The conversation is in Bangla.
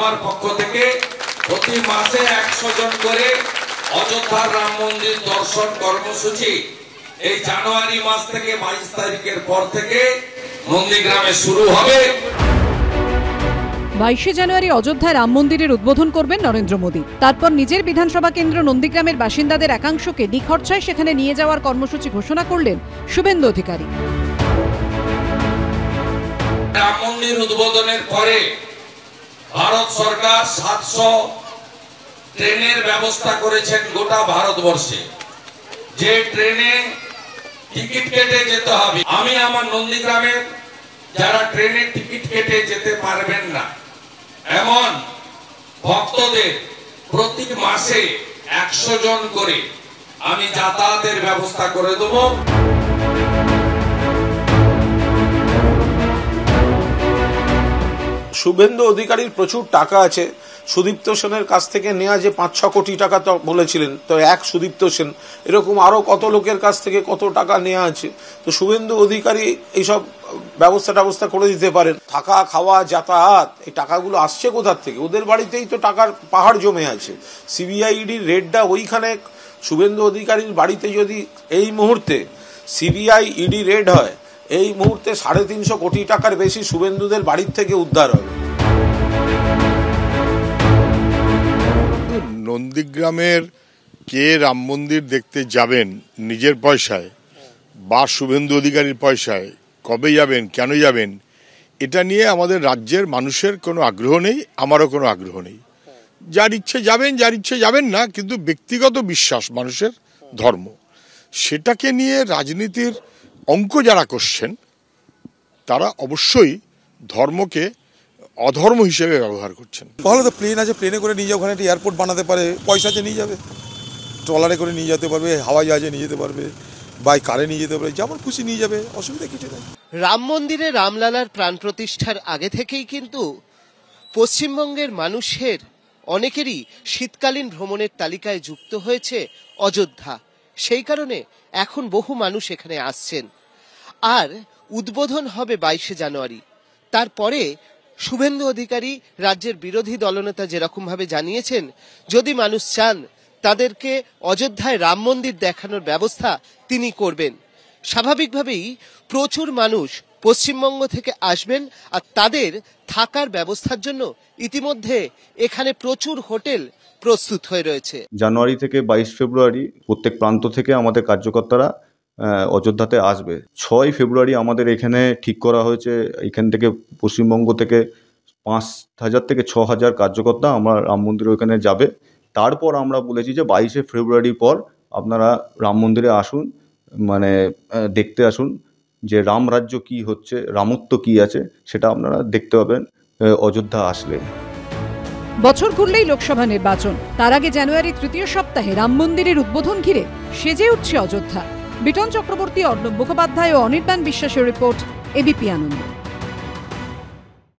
আমার পক্ষ থেকে প্রতি মাসে 100 জন করে অযোধ্যার রাম মন্দির দর্শন কর্মসূচি এই জানুয়ারি মাস থেকে 22 তারিখের পর থেকে নন্দীগ্রামে শুরু হবে। 22 জানুয়ারি অযোধ্যায় রাম মন্দিরের উদ্বোধন করবেন নরেন্দ্র মোদী। তারপর নিজের বিধানসভা কেন্দ্র নন্দীগ্রামের বাসিন্দাদের একাংশকে নিখরচায় সেখানে নিয়ে যাওয়ার কর্মসূচি ঘোষণা করলেন শুভেন্দু অধিকারী। রাম মন্দির উদ্বোধনের পরে ভারত সরকার 700 ট্রেনের ব্যবস্থা করেছেন গোটা ভারতবর্ষে, যে ট্রেনে টিকিট কেটে যেতে হবে। আমি আমার নন্দীগ্রামের যারা ট্রেনের টিকিট কেটে যেতে পারবেন না এমন ভক্তদের প্রতি মাসে 100 জন করে আমি যাতায়াতের ব্যবস্থা করে দেব। শুভেন্দু অধিকারীর প্রচুর টাকা আছে। সুদীপ্ত সেনের কাছ থেকে নেওয়া যে 5-6 কোটি টাকা তো বলেছিলেন, তো এক সুদীপ্ত সেন এরকম আরো কত লোকের কাছ থেকে কত টাকা নেওয়া আছে। তো শুভেন্দু অধিকারী এইসব ব্যবস্থা করে দিতে পারেন। থাকা খাওয়া যাতায়াত এই টাকাগুলো আসছে কোথার থেকে? ওদের বাড়িতেই তো টাকার পাহাড় জমে আছে। সিবিআইডির রেডটা ওইখানে। শুভেন্দু অধিকারীর বাড়িতে যদি এই মুহূর্তে সিবিআই ইডি রেড হয়, এই মুহূর্তে 350 কোটি টাকার বেশি শুভেন্দুদের বাড়ির থেকে উদ্ধার হবে। নন্দীগ্রামের কে রাম মন্দির দেখতে যাবেন নিজের পয়সায় বা শুভেন্দু অধিকারীর পয়সায়, কবে যাবেন, কেন যাবেন, এটা নিয়ে আমাদের রাজ্যের মানুষের কোনো আগ্রহ নেই, আমারও কোনো আগ্রহ নেই। যার ইচ্ছে যাবেন, যার ইচ্ছে যাবেন না, কিন্তু ব্যক্তিগত বিশ্বাস মানুষের ধর্ম, সেটাকে নিয়ে রাজনীতির অঙ্ক যারা করছেন তারা অবশ্যই ধর্মকে অধর্ম হিসেবে ব্যবহার করছেন। ভালো তো প্লেন আছে, প্লেনে করে নিয়ে যাও, ওখানে একটা এয়ারপোর্ট বানাতে পারে, পয়সা আছে নিয়ে যাবে, ট্রলারে করে নিয়ে যেতে পারবে, হাওয়াই জাহাজে নিয়ে যেতে পারবে, বাই কারে নিয়ে যেতে পারবে, যেমন খুশি নিয়ে যাবে, অসুবিধা কিছু নেই। রাম মন্দিরে রামলালার প্রাণ প্রতিষ্ঠার আগে থেকেই কিন্তু পশ্চিমবঙ্গের মানুষের অনেকেরই শীতকালীন ভ্রমণের তালিকায় যুক্ত হয়েছে অযোধ্যা। সেই কারণে এখন বহু মানুষ এখানে আসছেন। আর উদ্বোধন হবে 22 জানুয়ারি। তারপরে শুভেন্দু অধিকারী রাজ্যের বিরোধী দলনেতা যেরকম ভাবে জানিয়েছেন, যদি মানুষ চান তাদেরকে অযোধ্যায় রাম মন্দির দেখানোর ব্যবস্থা তিনি করবেন। স্বাভাবিকভাবেই প্রচুর মানুষ পশ্চিমবঙ্গ থেকে আসবেন, আর তাদের থাকার ব্যবস্থার জন্য ইতিমধ্যে এখানে প্রচুর হোটেল প্রস্তুত হয়ে রয়েছে। জানুয়ারি থেকে 22 ফেব্রুয়ারি প্রত্যেক প্রান্ত থেকে আমাদের কার্যকর্তারা অযোধ্যাতে আসবে। 6 ফেব্রুয়ারি আমাদের এখানে ঠিক করা হয়েছে, এখান থেকে পশ্চিমবঙ্গ থেকে 5000 থেকে 6000 কার্যকর্তা আমরা রাম মন্দিরে ওখানে যাবে। তারপর আমরা বলেছি যে 22 ফেব্রুয়ারি পর আপনারা রাম মন্দিরে আসুন, মানে দেখতে আসুন যে রাম রাজ্য কি হচ্ছে, রামত্ব কি আছে, সেটা আপনারা দেখতে পাবেন অযোধ্যা আসলে। বছর ঘুরলেই লোকসভা নির্বাচন, তার আগে জানুয়ারির 3য় সপ্তাহে রাম মন্দিরের উদ্বোধন ঘিরে সেজে উঠছে অযোধ্যা। বিটন চক্রবর্তী, অর্ণব মুখোপাধ্যায় ও অনির্বাণ বিশ্বাসের রিপোর্ট, এবিপি আনন্দ।